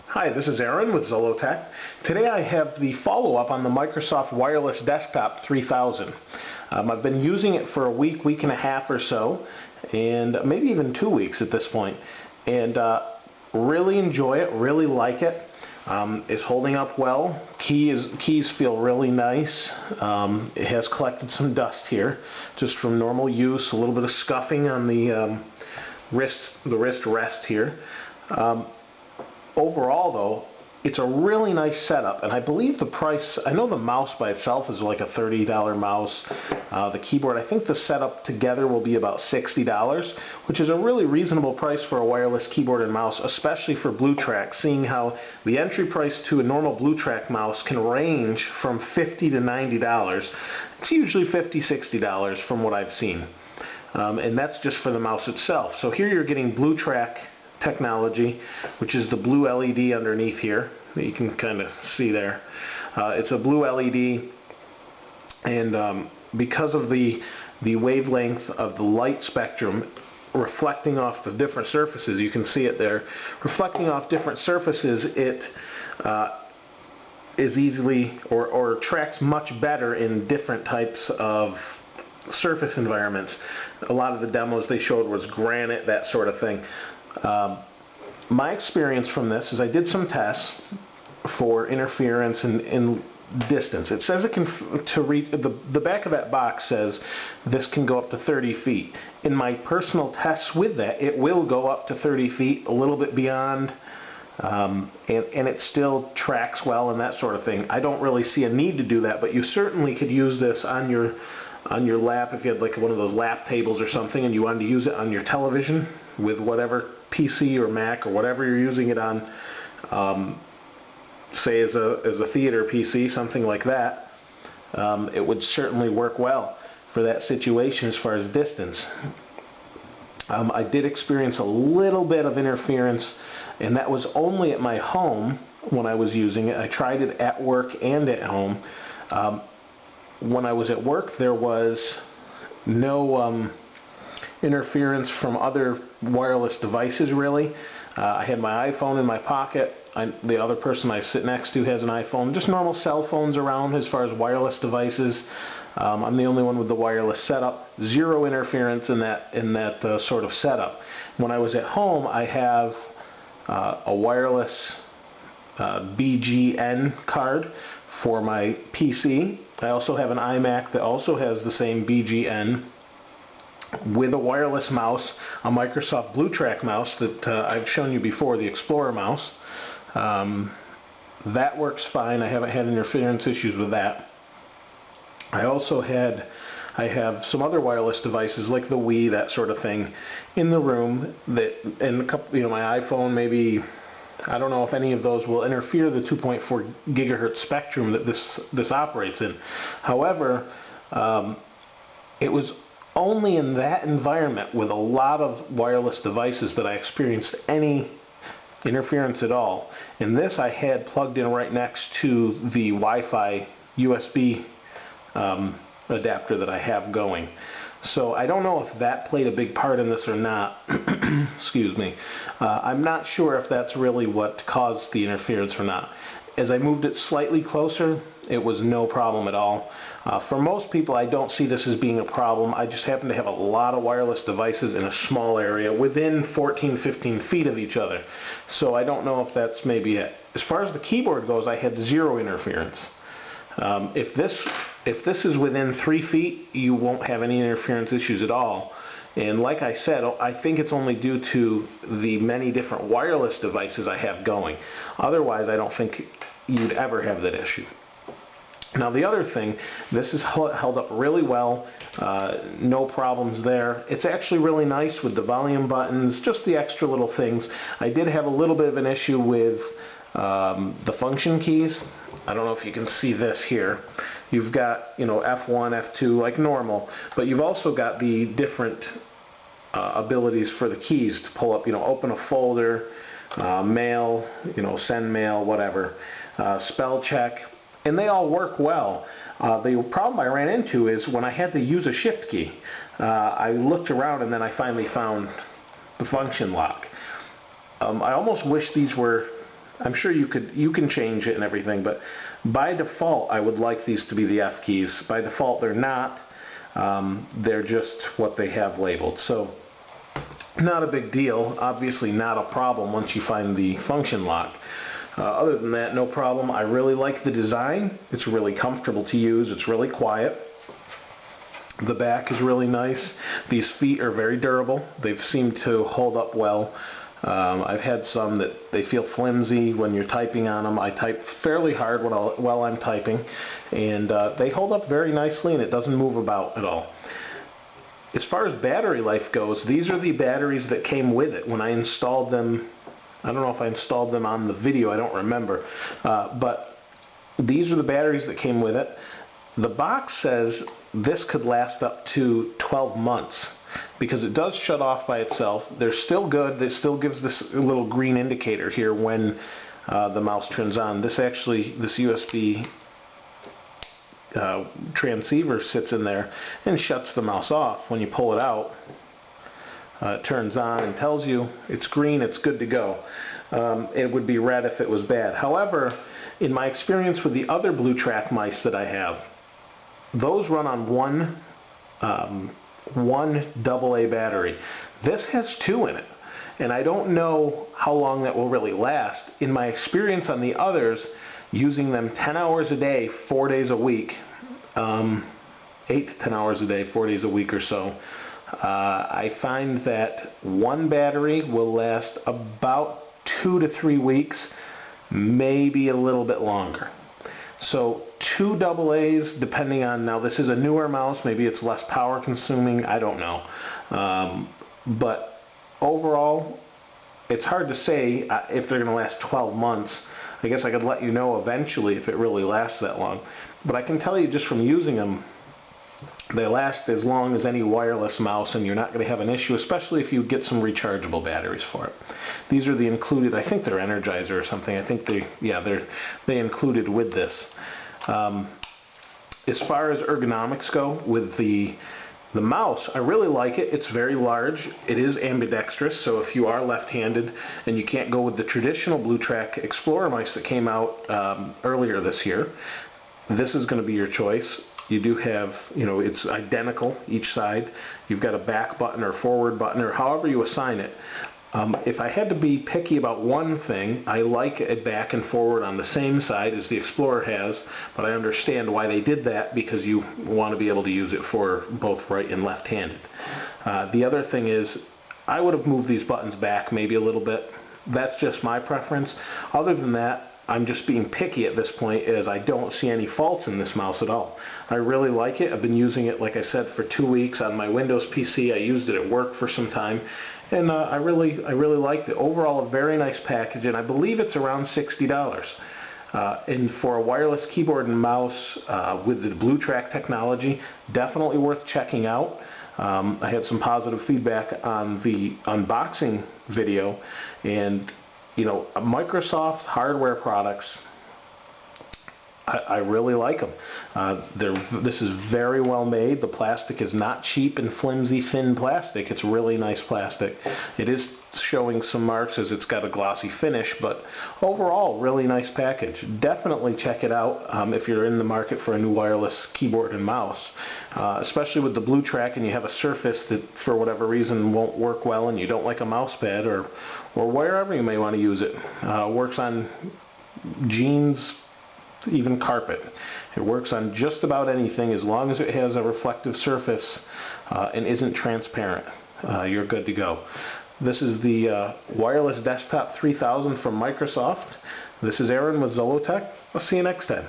Hi, this is Aaron with Zollotech. Today I have the follow-up on the Microsoft Wireless Desktop 3000. I've been using it for a week and a half or so, and maybe even 2 weeks at this point, and really enjoy it, really like it. It's holding up well. Keys feel really nice. It has collected some dust here, just from normal use, a little bit of scuffing on the wrist rest here. Overall, though, it's a really nice setup, and I believe the price, I know the mouse by itself is like a $30 mouse. The keyboard, I think the setup together will be about $60, which is a really reasonable price for a wireless keyboard and mouse, especially for BlueTrack, seeing how the entry price to a normal BlueTrack mouse can range from $50 to $90. It's usually $50, $60 from what I've seen. And that's just for the mouse itself. So here you're getting BlueTrack technology, which is the blue LED underneath here that you can kind of see there. It's a blue LED, and because of the wavelength of the light spectrum reflecting off the different surfaces, you can see it there, reflecting off different surfaces, it is easily or tracks much better in different types of surface environments. A lot of the demos they showed was granite, that sort of thing. My experience from this is I did some tests for interference and distance. It says it can to reach the back of that box says this can go up to 30 feet. In my personal tests with that, it will go up to 30 feet, a little bit beyond, and it still tracks well and that sort of thing. I don't really see a need to do that, but you certainly could use this on your lap if you had like one of those lap tables or something and you wanted to use it on your television with whatever PC or Mac or whatever you're using it on, say as a theater PC, something like that. It would certainly work well for that situation as far as distance. I did experience a little bit of interference, and that was only at my home when I was using it. I tried it at work and at home. When I was at work, there was no interference from other wireless devices, really. I had my iPhone in my pocket. The other person I sit next to has an iPhone. Just normal cell phones around as far as wireless devices. I'm the only one with the wireless setup. Zero interference in that sort of setup. When I was at home, I have a wireless BGN card for my PC. I also have an iMac that also has the same BGN with a wireless mouse, a Microsoft BlueTrack mouse that I've shown you before, the Explorer mouse. That works fine. I haven't had interference issues with that. I have some other wireless devices like the Wii, that sort of thing, in the room that, and a couple, my iPhone maybe. I don't know if any of those will interfere the 2.4 gigahertz spectrum that this operates in. However, it was only in that environment with a lot of wireless devices that I experienced any interference at all. And this I had plugged in right next to the Wi-Fi USB adapter that I have going. So I don't know if that played a big part in this or not. Excuse me. I'm not sure if that's really what caused the interference or not. As I moved it slightly closer, it was no problem at all. For most people, I don't see this as being a problem. I just happen to have a lot of wireless devices in a small area within 14-15 feet of each other. So I don't know if that's maybe it. As far as the keyboard goes, I had zero interference. If this is within 3 feet, you won't have any interference issues at all. And like I said, I think it's only due to the many different wireless devices I have going. Otherwise, I don't think you'd ever have that issue. Now the other thing, this is held up really well, no problems there. It's actually really nice with the volume buttons, just the extra little things. I did have a little bit of an issue with the function keys. I don't know if you can see this here. You've got, F1, F2 like normal, but you've also got the different abilities for the keys to pull up, open a folder, mail, send mail, whatever, spell check, and they all work well. The problem I ran into is when I had to use a shift key. I looked around and then I finally found the function lock. I almost wish these were, I'm sure you can change it and everything, but by default I would like these to be the F keys. By default they're not. They're just what they have labeled. So not a big deal. Obviously not a problem once you find the function lock. Other than that, no problem. I really like the design. It's really comfortable to use. It's really quiet. The back is really nice. These feet are very durable. They've seemed to hold up well. I've had some that they feel flimsy when you're typing on them. I type fairly hard while I'm typing, and they hold up very nicely, and it doesn't move about at all. As far as battery life goes, these are the batteries that came with it. When I installed them, I don't know if I installed them on the video, I don't remember, but these are the batteries that came with it. The box says this could last up to 12 months because it does shut off by itself. They're still good. It still gives this little green indicator here when the mouse turns on. This USB transceiver sits in there and shuts the mouse off. When you pull it out, it turns on and tells you it's green, it's good to go. It would be red if it was bad. However, in my experience with the other BlueTrack mice that I have, those run on one AA battery. This has 2 in it, and I don't know how long that will really last. In my experience on the others, using them 10 hours a day, 4 days a week, 8 to 10 hours a day, 4 days a week or so, I find that one battery will last about 2 to 3 weeks, maybe a little bit longer. So 2 AA's, depending on, now this is a newer mouse, maybe it's less power consuming, I don't know. But overall, it's hard to say if they're going to last 12 months. I guess I could let you know eventually if it really lasts that long. But I can tell you just from using them, they last as long as any wireless mouse, and you're not going to have an issue, especially if you get some rechargeable batteries for it. These are the included, I think they're Energizer or something. I think they included with this. As far as ergonomics go with the mouse, I really like it. It's very large. It is ambidextrous, so if you are left-handed and you can't go with the traditional BlueTrack Explorer mice that came out earlier this year, this is going to be your choice. You do have, it's identical each side. You've got a back button or forward button or however you assign it. If I had to be picky about one thing, I like it back and forward on the same side as the Explorer has, but I understand why they did that because you want to be able to use it for both right and left-handed. The other thing is, I would have moved these buttons back maybe a little bit. That's just my preference. Other than that, I'm just being picky at this point, as I don't see any faults in this mouse at all. I really like it. I've been using it, like I said, for 2 weeks on my Windows PC. I used it at work for some time, and I really liked it. Overall, a very nice package, and I believe it's around $60. And for a wireless keyboard and mouse with the BlueTrack technology, definitely worth checking out. I had some positive feedback on the unboxing video, and Microsoft hardware products, I really like them. This is very well made. The plastic is not cheap and flimsy, thin plastic. It's really nice plastic. It is showing some marks as it's got a glossy finish, but overall, really nice package. Definitely check it out if you're in the market for a new wireless keyboard and mouse, especially with the BlueTrack and you have a Surface that for whatever reason won't work well and you don't like a mouse pad or wherever you may want to use it. Works on jeans, even carpet. It works on just about anything as long as it has a reflective surface and isn't transparent. You're good to go. This is the Wireless Desktop 3000 from Microsoft. This is Aaron with Zollotech. I'll see you next time.